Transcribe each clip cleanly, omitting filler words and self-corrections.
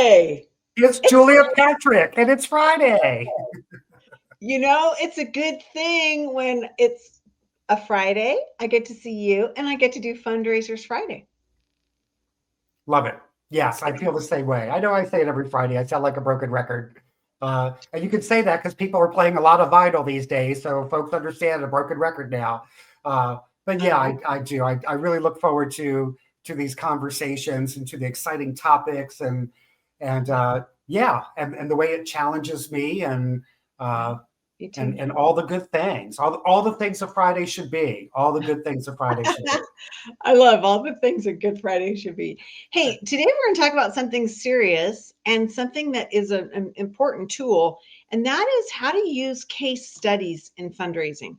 Friday. It's Julia Patrick, and it's Friday. It's a good thing when it's a Friday. I get to see you and I get to do Fundraisers Friday. Love it. Yes, I feel the same way. I know I say it every Friday. I sound like a broken record. And you can say that because people are playing a lot of vinyl these days, so folks understand a broken record now. But yeah, I do. I really look forward to these conversations and to the exciting topics and yeah, and the way it challenges me and all the good things, all the things a Friday should be, all the good things a Friday should be. I love all the things a Good Friday should be. Hey, today we're going to talk about something serious and something that is an important tool, and that is how to use case studies in fundraising.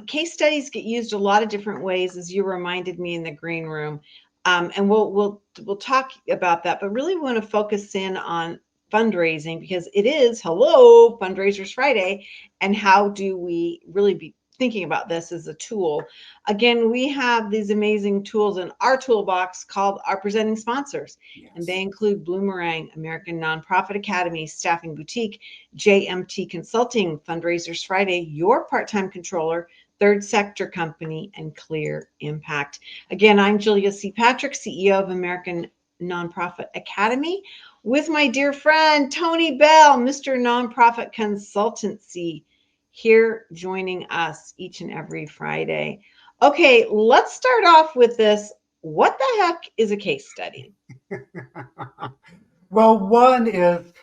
Case studies get used a lot of different ways, as you reminded me in the green room, and we'll talk about that. But really, we want to focus in on fundraising because it is Fundraisers Friday, and how do we really be thinking about this as a tool? Again, we have these amazing tools in our toolbox called our presenting sponsors. Yes. And they include Bloomerang, American Nonprofit Academy, Staffing Boutique, JMT Consulting, Fundraisers Friday, Your Part-Time Controller, Third Sector Company, and Clear Impact. Again, I'm Julia C. Patrick, CEO of American Nonprofit Academy, with my dear friend Tony Beall, Mr. Nonprofit Consultancy, here joining us each and every Friday. Okay, let's start off with this. What the heck is a case study? Well, one is,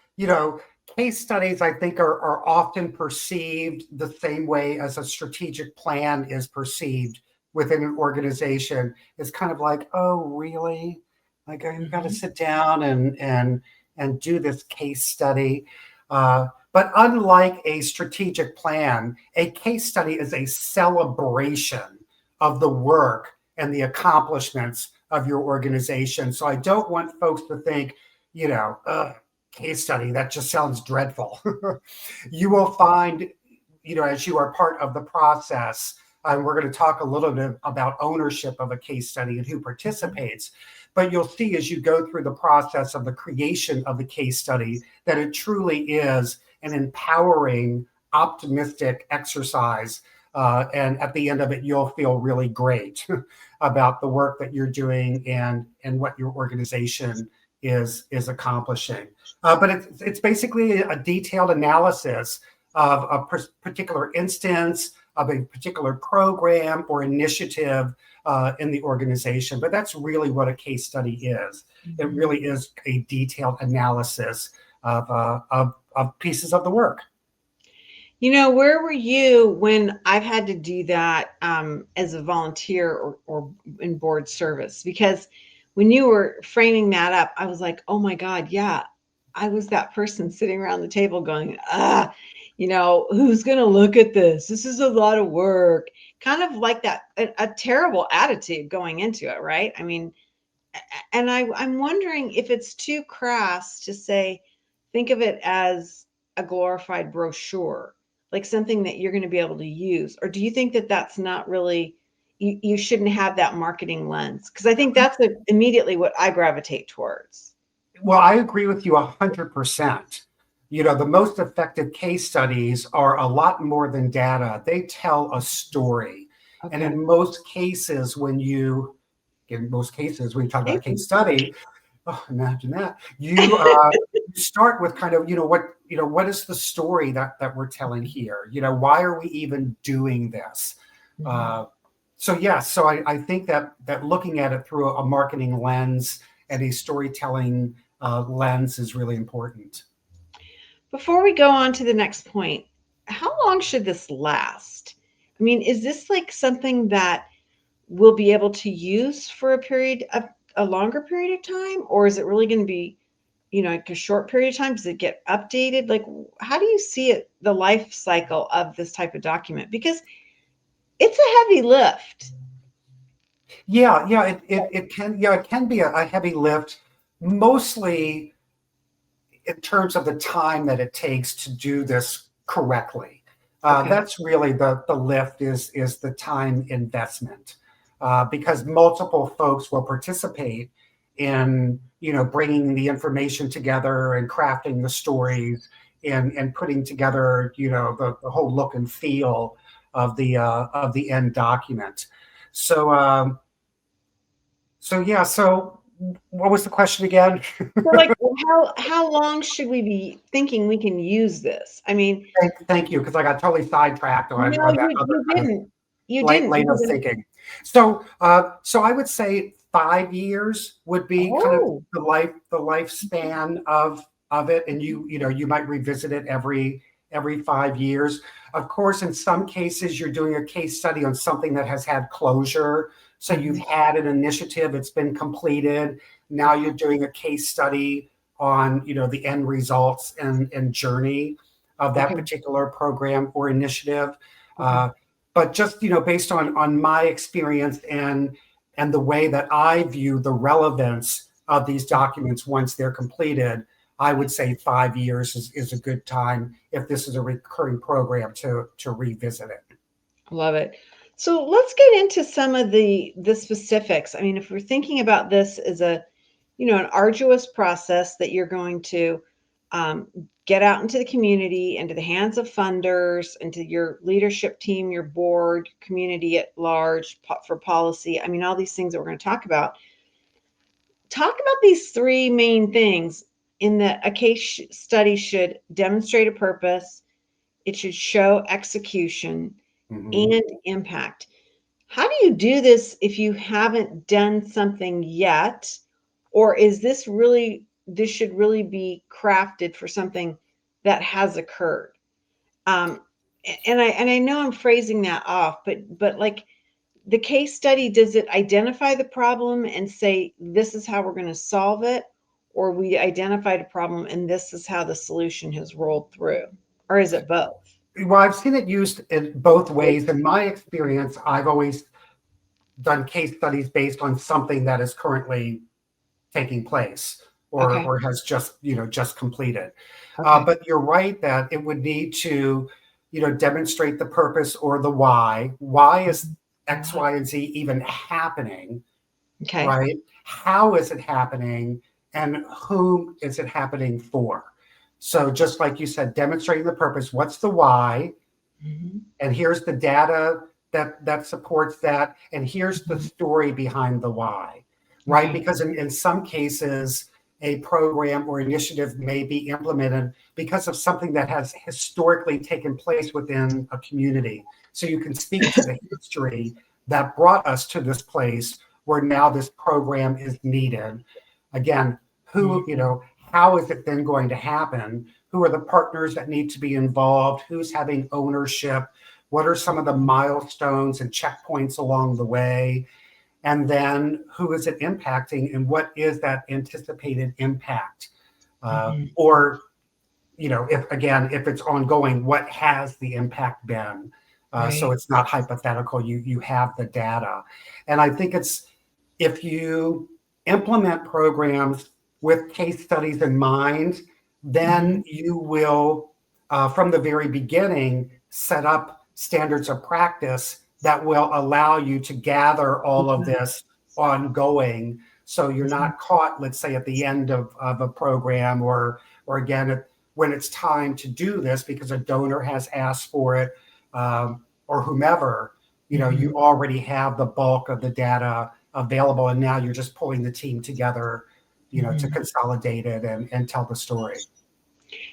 case studies, I think, are often perceived the same way as a strategic plan is perceived within an organization. It's kind of like, oh, really? Like, you got to sit down and do this case study. But unlike a strategic plan, a case study is a celebration of the work and the accomplishments of your organization. So I don't want folks to think, case study, that just sounds dreadful. You will find, as you are part of the process, and we're going to talk a little bit about ownership of a case study and who participates. But you'll see as you go through the process of the creation of the case study that it truly is an empowering, optimistic exercise. And at the end of it, you'll feel really great about the work that you're doing and what your organization is accomplishing. But it's basically a detailed analysis of a particular instance, of a particular program or initiative in the organization. But that's really what a case study is. It really is a detailed analysis of pieces of the work. Where were you when I've had to do that as a volunteer or in board service? Because when you were framing that up, I was like, oh my God, yeah, I was that person sitting around the table going, who's going to look at this? This is a lot of work. Kind of like that, a terrible attitude going into it, right? I mean, and I'm wondering if it's too crass to say, think of it as a glorified brochure, like something that you're going to be able to use. Or do you think that that's not really, you shouldn't have that marketing lens? Because I think that's immediately what I gravitate towards. Well, I agree with you 100%. The most effective case studies are a lot more than data. They tell a story. Okay. And in most cases, when you talk about a case study, imagine that, you start with kind of, what is the story that we're telling here? Why are we even doing this? So I think that looking at it through a marketing lens and a storytelling lens is really important. Before we go on to the next point, how long should this last? I mean, is this like something that we'll be able to use for a longer period of time? Or is it really going to be, like a short period of time? Does it get updated? Like, how do you see it, the life cycle of this type of document? Because it's a heavy lift. Yeah, it can be a heavy lift, mostly in terms of the time that it takes to do this correctly. Okay. That's really the lift is the time investment, because multiple folks will participate in bringing the information together and crafting the stories and putting together the whole look and feel of the end document. So yeah. So what was the question again? So, like, how long should we be thinking we can use this? I mean, Thank you, because I got totally sidetracked no, on that other you kind of didn't. You didn't lane of because thinking. So I would say 5 years would be kind of oh, the lifespan of it, and you might revisit it every 5 years. Of course, in some cases, you're doing a case study on something that has had closure. So you've mhm, had an initiative, it's been completed. Now you're doing a case study on the end results and journey of that okay, particular program or initiative. okay. Uh, but just based on my experience and the way that I view the relevance of these documents once they're completed, I would say 5 years is a good time if this is a recurring program to revisit it. Love it. So let's get into some of the specifics. I mean, if we're thinking about this as a, an arduous process that you're going to um, get out into the community, into the hands of funders, into your leadership team, your board, community at large for policy. I mean, all these things that we're going to talk about. Talk about these three main things in that a case study should demonstrate a purpose, it should show execution Mm-hmm. and impact. How do you do this if you haven't done something yet? Or is this should really be crafted for something that has occurred? Um, and I know I'm phrasing that off, but like the case study, does it identify the problem and say, this is how we're going to solve it? Or we identified a problem and this is how the solution has rolled through? Or is it both? Well, I've seen it used in both ways. In my experience, I've always done case studies based on something that is currently taking place Okay. or has just completed. Okay. But you're right that it would need to demonstrate the purpose or the why. Why is X, Y, and Z even happening? Okay. Right? How is it happening, and whom is it happening for? So just like you said, demonstrating the purpose. What's the why? Mhm. And here's the data that supports that, and here's the Mhm. story behind the why, right? Okay. Because in some cases a program or initiative may be implemented because of something that has historically taken place within a community, so you can speak to the history that brought us to this place where now this program is needed. Again, who Mhm. how is it then going to happen? Who are the partners that need to be involved? Who's having ownership? What are some of the milestones and checkpoints along the way? And then who is it impacting, and what is that anticipated impact? Mhm. Or, if it's ongoing, what has the impact been? So Right. it's not hypothetical. You have the data, and I think it's if you implement programs with case studies in mind, then Mhm. you will, from the very beginning, set up standards of practice that will allow you to gather all of Mhm. this ongoing. So you're Mhm. not caught, let's say, at the end of a program or again, when it's time to do this because a donor has asked for it, or whomever, you Mhm. already have the bulk of the data available, and now you're just pulling the team together, to Mhm. consolidate it and tell the story.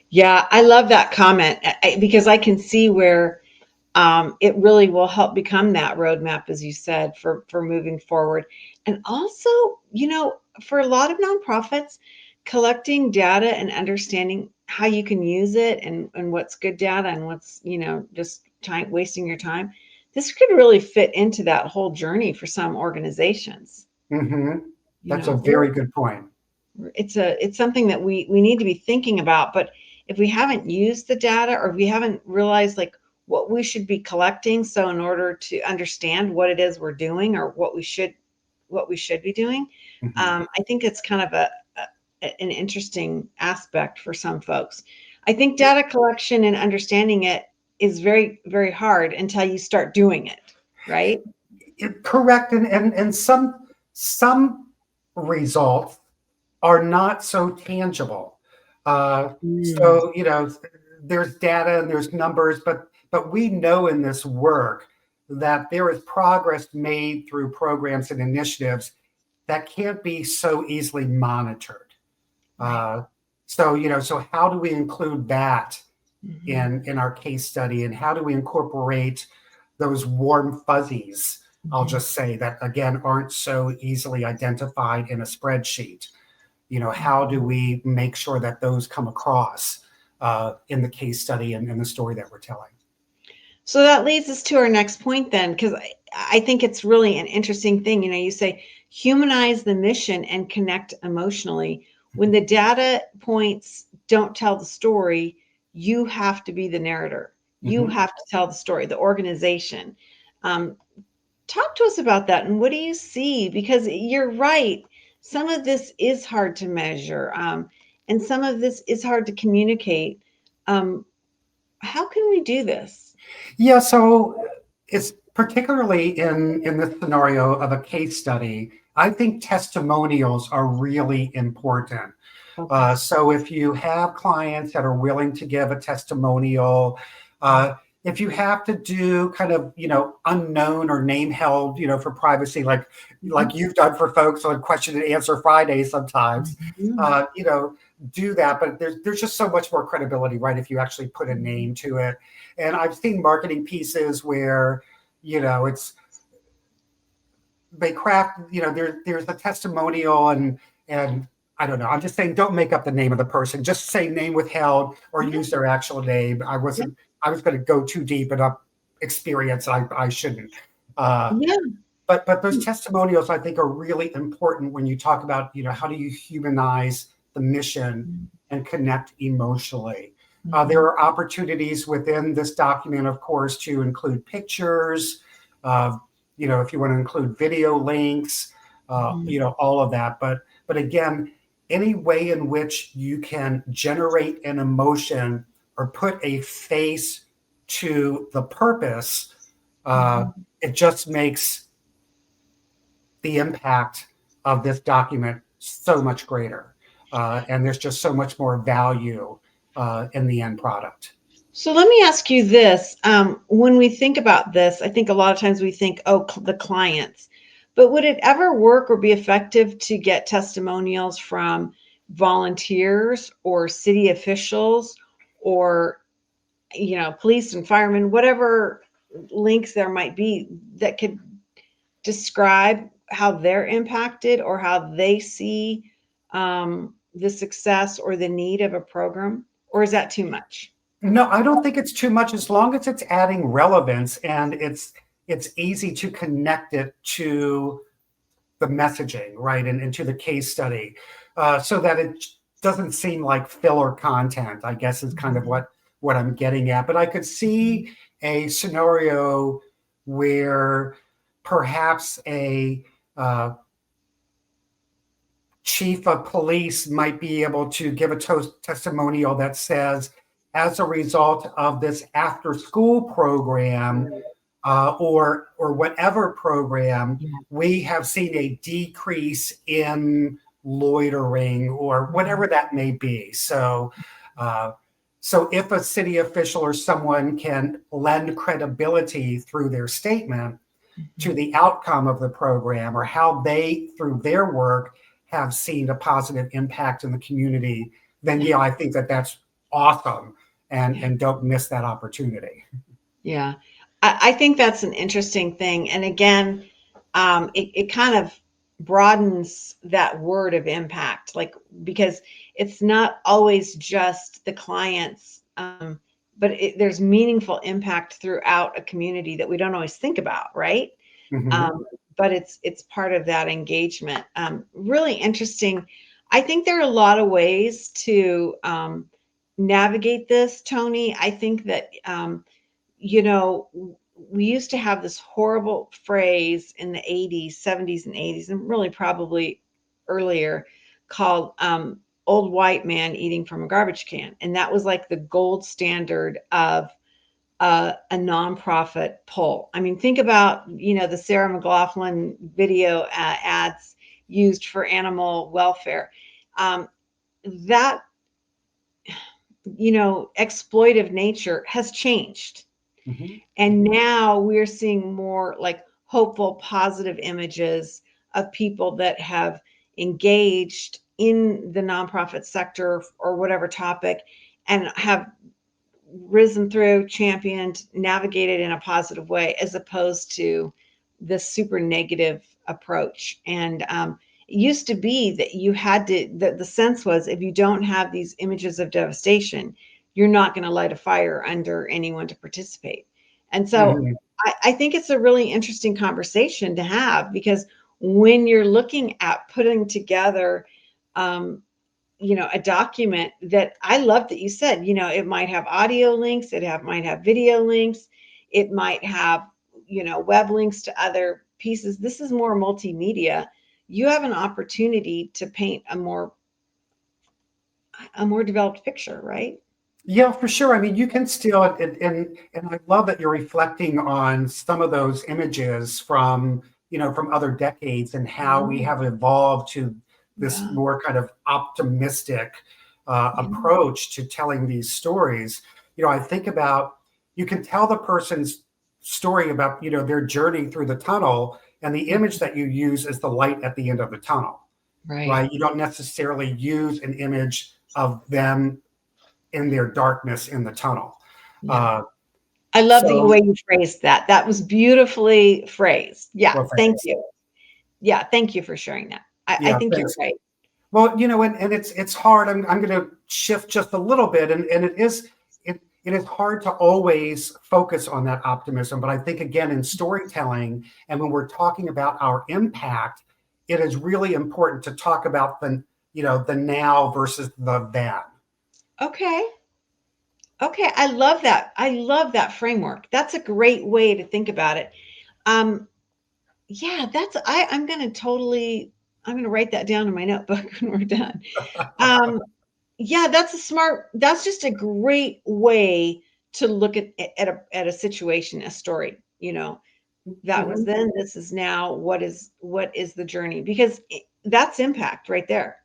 Yeah, I love that comment because I can see where it really will help become that roadmap, as you said, for moving forward. And also, for a lot of nonprofits, collecting data and understanding how you can use it and what's good data and what's just time wasting your time. This could really fit into that whole journey for some organizations. Mm-hmm. You That's a know, very good point. it's something that we need to be thinking about. But if we haven't used the data or we haven't realized like what we should be collecting, so in order to understand what it is we're doing or what we should be doing, Mm-hmm. I think it's kind of an interesting aspect for some folks. I think data collection and understanding it is very, very hard until you start doing it, right? Correct, and some results are not so tangible. Mm, So, there's data and there's numbers, but we know in this work that there is progress made through programs and initiatives that can't be so easily monitored. right. Uh, so how do we include that Mhm, in our case study, and how do we incorporate those warm fuzzies? I'll mhm, just say that again aren't so easily identified in a spreadsheet. How do mhm. we make sure that those come across in the case study and in the story that we're telling? So that leads us to our next point then, because I think it's really an interesting thing. You say humanize the mission and connect emotionally. When the data points don't tell the story, you have to be the narrator. You Mm-hmm. have to tell the story, the organization. Um, Talk to us about that. And what do you see? Because you're right. Some of this is hard to measure, and some of this is hard to communicate. Um, how can we do this? Yeah, so it's particularly in this scenario of a case study, I think testimonials are really important. Okay. So if you have clients that are willing to give a testimonial, if you have to do kind of unknown or name held for privacy, like Mhm. you've done for folks on Question and Answer Friday sometimes, Mhm. uh, you know do that. But there's just so much more credibility, right? If you actually put a name to it. And I've seen marketing pieces where it's they craft, there's a testimonial and I don't know. I'm just saying, don't make up the name of the person. Just say name withheld or Yeah, use their actual name. yeah, I was going to go too deep in a experience. I shouldn't. Uh, yeah. but those testimonials I think are really important when you talk about, how do you humanize the mission and connect emotionally. There Mhm. are opportunities within this document, of course, to include pictures, uh, if you want to include video links, Mhm. all of that. But again, any way in which you can generate an emotion or put a face to the purpose, Mhm. it just makes the impact of this document so much greater. And there's just so much more value in the end product. So let me ask you this. When we think about this, I think a lot of times we think, oh, the clients. But would it ever work or be effective to get testimonials from volunteers or city officials or, police and firemen, whatever links there might be that could describe how they're impacted or how they see the success or the need of a program? Or is that too much? No, I don't think it's too much as long as it's adding relevance and it's easy to connect it to the messaging, right, and to the case study, so that it doesn't seem like filler content. I guess is kind of Mhm. what I'm getting at. But I could Mhm. see a scenario where perhaps a uh, chief of police might be able to give a testimonial that says, as a result of this after school program, or whatever program, Yeah. we have seen a decrease in loitering or Mhm. whatever that may be. Uh, so if a city official or someone can lend credibility through their statement to Mhm. the outcome of the program or how they, through their work, have seen a positive impact in the community, then Yeah. yeah, I think that that's awesome, Yeah. and don't miss that opportunity. Yeah. I think that's an interesting thing. And again, it kind of broadens that word of impact, like, because it's not always just the clients, but there's meaningful impact throughout a community that we don't always think about, right? Mhm. But it's part of that engagement. Really interesting. I think there are a lot of ways to navigate this, Tony. I think that you know, we used to have this horrible phrase in the 80s, 70s, and 80s, and really probably earlier, called old white man eating from a garbage can. And that was like the gold standard of a nonprofit pull. I mean, think about, the Sarah McLaughlin video ads. used for animal welfare. That, exploitive nature has changed. Mm-hmm. And now we're seeing more like hopeful, positive images of people that have engaged in the nonprofit sector or whatever topic and have risen through, championed, navigated in a positive way, as opposed to this super negative approach. And it used to be that you had to, the sense was if you don't have these images of devastation, you're not going to light a fire under anyone to participate. And so Mm-hmm. I think it's a really interesting conversation to have, because when you're looking at putting together um, a document, that I love that you said, it might have audio links, might have video links, it might have, web links to other pieces. This is more multimedia. You have an opportunity to paint a more developed picture, right? Yeah, for sure. I mean, you can still, and I love that you're reflecting on some of those images from, from other decades and how we have evolved to this Yeah. more kind of optimistic Yeah. approach to telling these stories. I think about, you can tell the person's story about, their journey through the tunnel, and the image that you use is the light at the end of the tunnel, Right. right? You don't necessarily use an image of them in their darkness in the tunnel. Yeah. Uh, I love the so, way you phrased that. That was beautifully phrased. Yeah. well, Thank thanks. you. Yeah. Thank you for sharing that. I Yeah, think you're thanks. right. Well, and it's hard. I'm going to shift just a little bit, and it is hard to always focus on that optimism. But I think again in storytelling, and when we're talking about our impact, it is really important to talk about the now versus the then. Okay. Okay. I love that. I love that framework. That's a great way to think about it. Um, yeah, I'm gonna write that down in my notebook when we're done. Um, yeah, that's just a great way to look at a situation, a story, that was Mhm. then, this is now, what is the journey? Because that's impact right there,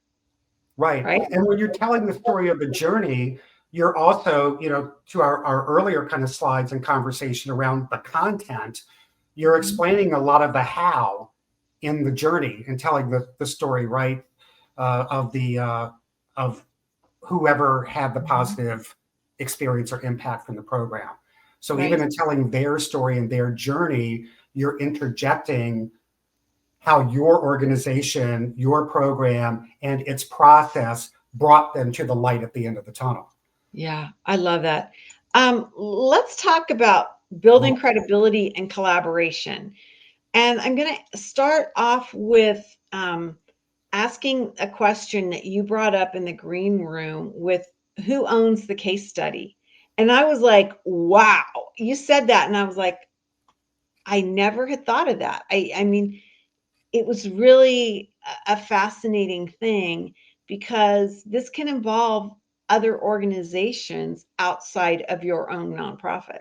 Right. right? And when you're telling the story of the journey, you're also, to our earlier kind of slides and conversation around the content, you're Mhm. explaining a lot of the how in the journey and telling the story, right? Of whoever had the Mhm. positive experience or impact from the program. So even Right. in telling their story and their journey, you're interjecting how your organization, your program, and its process brought them to the light at the end of the tunnel. Yeah, I love that. Let's talk about building Oh, credibility and collaboration. And I'm going to start off with asking a question that you brought up in the green room with who owns the case study. And I was like, wow, you said that. And I was like, I never had thought of that. I mean, it was really a fascinating thing, because this can involve other organizations outside of your own nonprofit.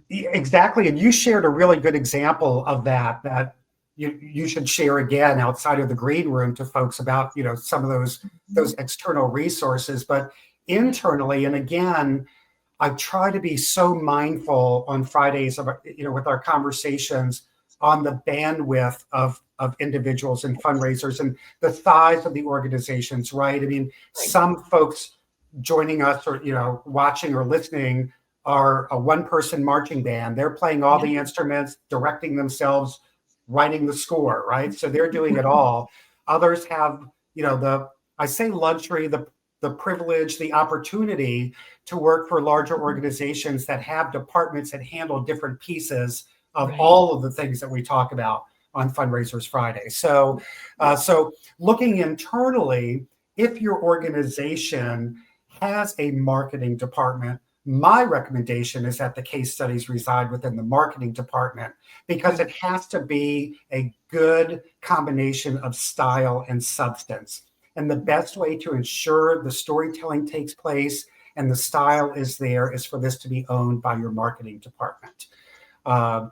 exactly. And you shared a really good example of that you should share again outside of the green room to folks about, some of those Mhm. external resources, but Yeah. internally. And again, I try to be so mindful on Fridays of, with our conversations on the bandwidth of individuals and fundraisers and the size of the organizations, right? I mean, Right. some folks joining us or, watching or listening are a one-person marching band. They're playing all Yeah. the instruments, directing themselves, writing the score, right? So they're doing it all. Others have, I say luxury, the privilege, the opportunity to work for larger organizations that have departments that handle different pieces of Right. all of the things that we talk about on Fundraisers Friday. So looking internally, if your organization has a marketing department, my recommendation is that the case studies reside within the marketing department, because Good. it has to be a good combination of style and substance. And the best way to ensure the storytelling takes place and the style is there is for this to be owned by your marketing department. Uh,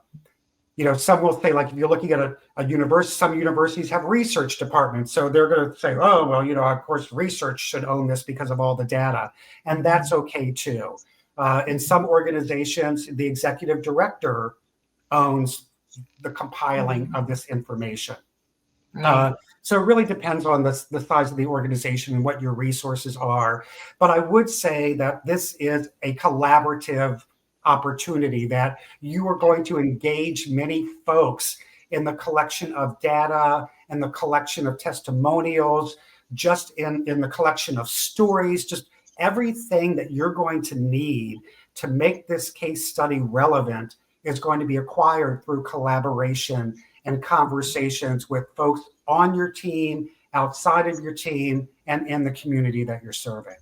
some will say, like, if you're looking at a university, some universities have research departments. So they're going to say, oh, well, of course, research should own this because of all the data. And that's okay too. In some organizations, the executive director owns the compiling of this information. Right. So it really depends on the size of the organization and what your resources are. But I would say that this is a collaborative opportunity, that you are going to engage many folks in the collection of data and the collection of testimonials, just in the collection of stories, just everything that you're going to need to make this case study relevant is going to be acquired through collaboration and conversations with folks on your team, outside of your team, and in the community that you're serving.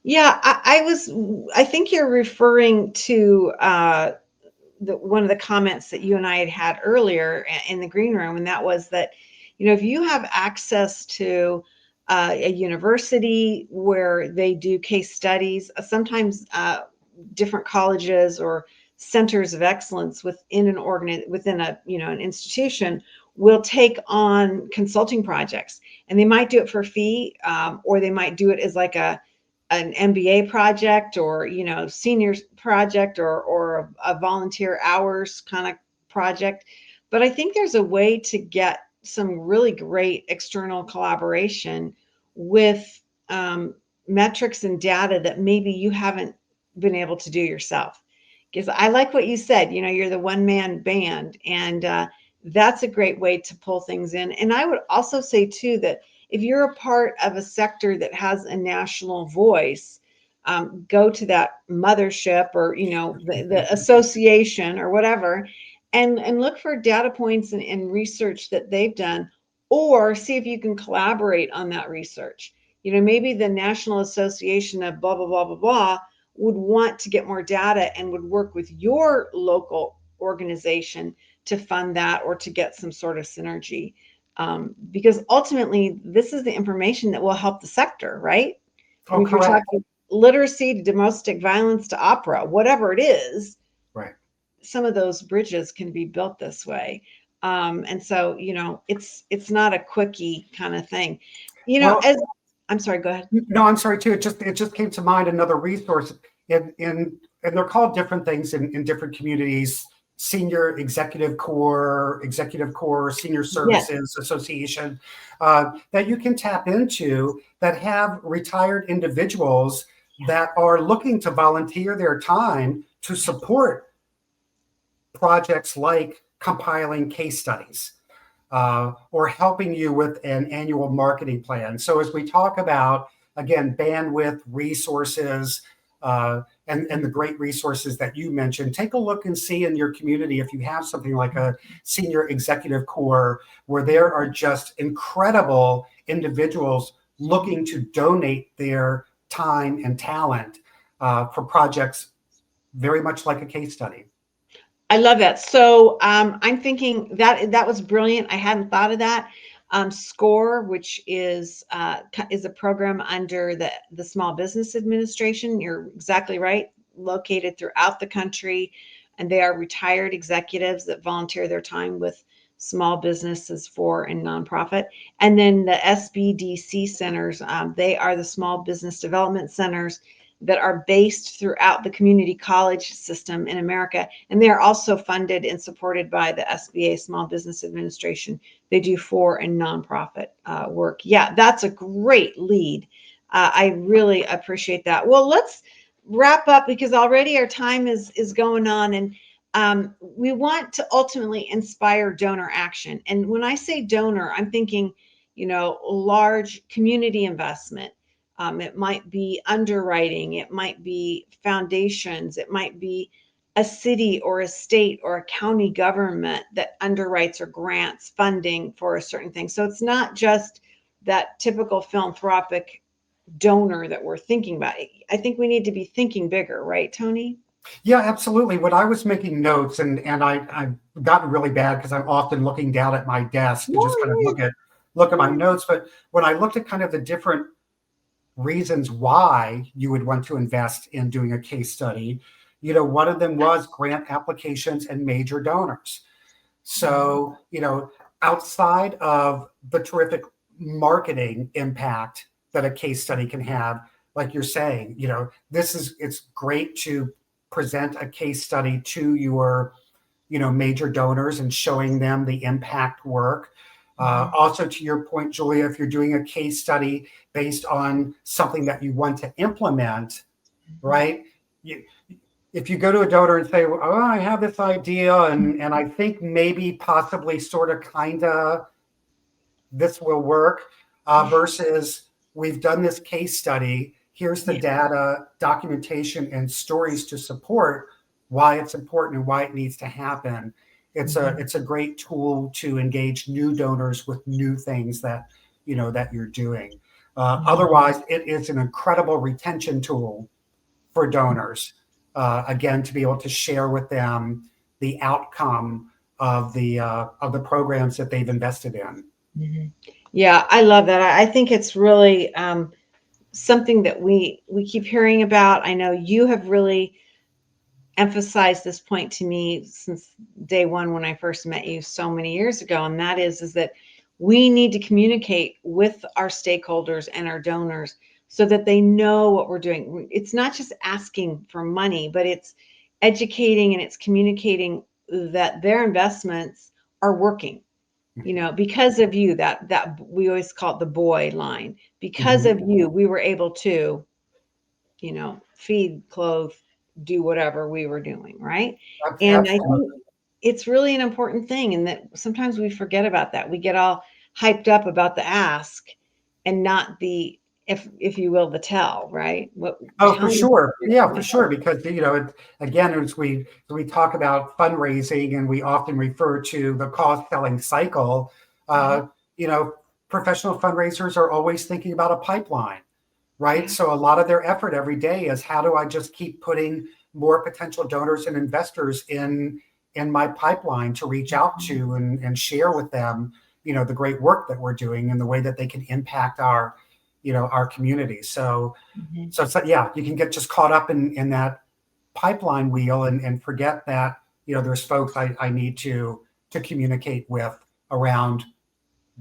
Yeah, I think you're referring to one of the comments that you and I had earlier in the green room, and that was that, if you have access to a university where they do case studies, sometimes different colleges or centers of excellence within within an institution will take on consulting projects, and they might do it for a fee, or they might do it as like an MBA project, or seniors project, or a volunteer hours kind of project. But I think there's a way to get some really great external collaboration with metrics and data that maybe you haven't been able to do yourself. Because I like what you said, you're the one man band, and that's a great way to pull things in. And I would also say too that if you're a part of a sector that has a national voice, go to that mothership, or the association or whatever, and look for data points and research that they've done, or see if you can collaborate on that research. Maybe the National Association of blah blah blah blah blah would want to get more data and would work with your local organization to fund that, or to get some sort of synergy. Because ultimately, this is the information that will help the sector, right? I Oh, mean, if you're correct. talking literacy to domestic violence to opera, whatever it is, Right. some of those bridges can be built this way. And so, it's not a quickie kind of thing. Well, As I'm sorry, go ahead. no, I'm sorry too. It just came to mind another resource, and they're called different things in different communities. Senior Executive Corps, Senior Yes. Services Association, that you can tap into, that have retired individuals that are looking to volunteer their time to support projects like compiling case studies, or helping you with an annual marketing plan. So as we talk about, again, bandwidth, resources, and the great resources that you mentioned, take a look and see in your community if you have something like a Senior Executive Corps, where there are just incredible individuals looking to donate their time and talent for projects very much like a case study. I love that. So I'm thinking that was brilliant. I hadn't thought of that. SCORE, which is a program under the Small Business Administration. You're exactly right. Located throughout the country, and they are retired executives that volunteer their time with small businesses for and nonprofit. And then the SBDC centers, they are the Small Business Development Centers that are based throughout the community college system in America. And they are also funded and supported by the SBA, Small Business Administration. They do for and nonprofit work. Yeah, that's a great lead. I really appreciate that. Well, let's wrap up, because already our time is going on, and we want to ultimately inspire donor action. And when I say donor, I'm thinking, large community investment. It might be underwriting, it might be foundations, it might be a city or a state or a county government that underwrites or grants funding for a certain thing. So it's not just that typical philanthropic donor that we're thinking about. I think we need to be thinking bigger, right, Tony? Yeah, absolutely. When I was making notes, and I've gotten really bad because I'm often looking down at my desk to No, just kind of look at my notes. But when I looked at kind of the different reasons why you would want to invest in doing a case study, one of them was grant applications and major donors. So, outside of the terrific marketing impact that a case study can have, like you're saying, it's great to present a case study to your, major donors and showing them the impact work. Also, to your point, Julia, if you're doing a case study based on something that you want to implement, right? You, if you go to a donor and say, "Oh, I have this idea, and I think maybe, possibly, sort of, kind of, this will work," versus we've done this case study. Here's the data, documentation, and stories to support why it's important and why it needs to happen. It's a great tool to engage new donors with new things that you're doing. Otherwise, it is an incredible retention tool for donors. Again, to be able to share with them the outcome of the programs that they've invested in. Yeah, I love that. I think it's really something that we keep hearing about. I know you have really emphasized this point to me since day one when I first met you so many years ago, and that is that we need to communicate with our stakeholders and our donors so that they know what we're doing. It's not just asking for money, but it's educating and it's communicating that their investments are working. Because of you, that we always call it the boy line. Because of you, we were able to, feed, clothe, do whatever we were doing, right? And I think it's really an important thing, and that sometimes we forget about that. We get all hyped up about the ask and not the, if you will, the tell, right? For sure. Yeah, for sure. Because, again, as we talk about fundraising and we often refer to the cost selling cycle, professional fundraisers are always thinking about a pipeline, right? Yeah. So a lot of their effort every day is, how do I just keep putting more potential donors and investors in my pipeline to reach out to and share with them, the great work that we're doing and the way that they can impact our community. So yeah, you can get just caught up in that pipeline wheel and forget that, there's folks I need to communicate with around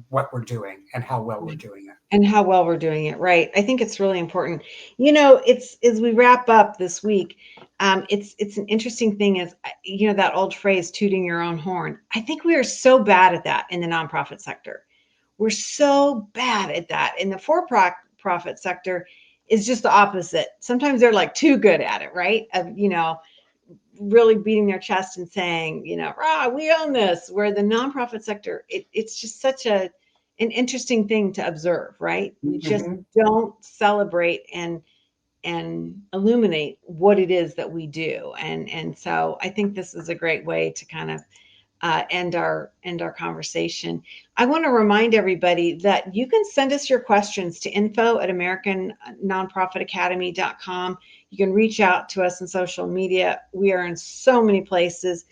what we're doing and how well we're doing it. And how well we're doing it, right? I think it's really important. It's, as we wrap up this week, it's an interesting thing is, that old phrase, tooting your own horn. I think we are so bad at that in the nonprofit sector. We're so bad at that. In the for-profit sector is just the opposite. Sometimes they're like too good at it, right? Of, really beating their chest and saying, we own this. Where the nonprofit sector, it's just such an interesting thing to observe, right? We just don't celebrate and illuminate what it is that we do. And so I think this is a great way to kind of end our conversation. I want to remind everybody that you can send us your questions to info@AmericanNonprofitAcademy.com. You can reach out to us on social media. We are in so many places.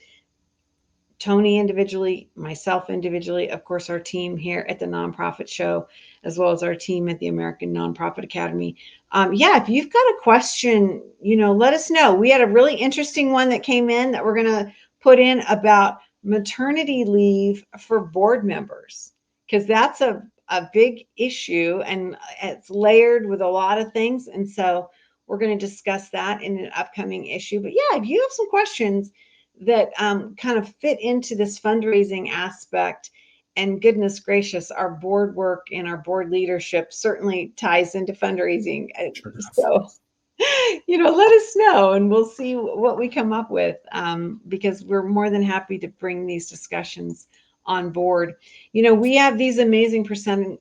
Tony individually, myself individually, of course, our team here at the Nonprofit Show, as well as our team at the American Nonprofit Academy. If you've got a question, let us know. We had a really interesting one that came in that we're going to put in about maternity leave for board members, because that's a big issue and it's layered with a lot of things. And so we're going to discuss that in an upcoming issue. But yeah, if you have some questions that kind of fit into this fundraising aspect, and goodness gracious, our board work and our board leadership certainly ties into fundraising. Sure. So, let us know and we'll see what we come up with, because we're more than happy to bring these discussions on board. We have these amazing presenting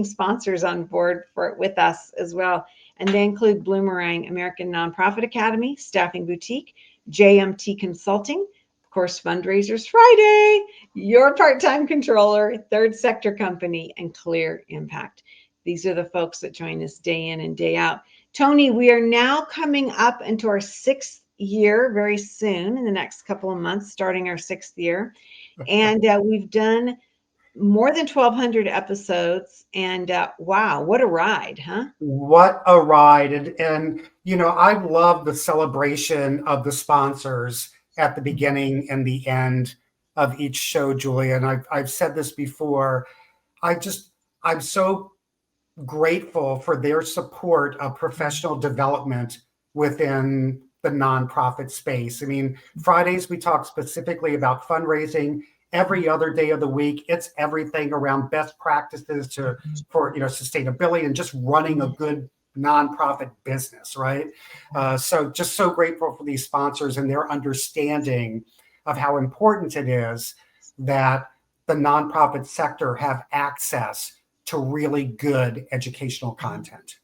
sponsors on board with us as well. And they include Bloomerang, American Nonprofit Academy, Staffing Boutique, JMT Consulting, of course, Fundraisers Friday, Your Part-Time Controller, Third Sector Company, and Clear Impact. These are the folks that join us day in and day out. Tony, we are now coming up into our 6th year very soon, in the next couple of months, starting our 6th year. And we've done more than 1,200 episodes. And wow, what a ride, huh? What a ride. And I love the celebration of the sponsors at the beginning and the end of each show, Julia, and I've said this before. I just I'm so grateful for their support of professional development within the nonprofit space. I mean, Fridays we talk specifically about fundraising. Every other day of the week, it's everything around best practices to for sustainability and just running a good nonprofit business, right? So just so grateful for these sponsors and their understanding of how important it is that the nonprofit sector have access to really good educational content.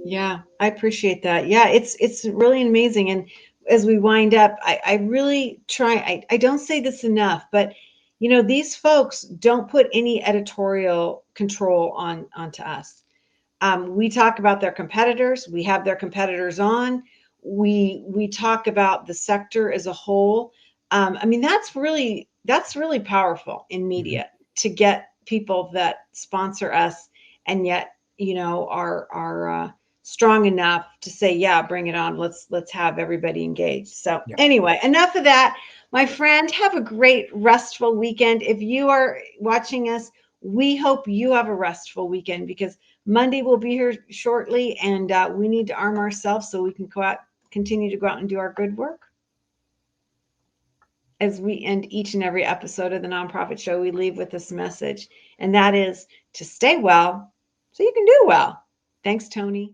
Yeah, I appreciate that. Yeah, it's really amazing. And as we wind up, I really try, I don't say this enough, but these folks don't put any editorial control onto us. We talk about their competitors. We have their competitors on. We talk about the sector as a whole. I mean, that's really powerful in Mhm. media to get people that sponsor us and yet are strong enough to say, yeah, bring it on. Let's have everybody engaged. So Yeah. anyway, enough of that. My friend, have a great restful weekend. If you are watching us, we hope you have a restful weekend because Monday will be here shortly, and we need to arm ourselves so we can continue to go out and do our good work. As we end each and every episode of the Nonprofit Show, we leave with this message, and that is to stay well so you can do well. Thanks, Tony.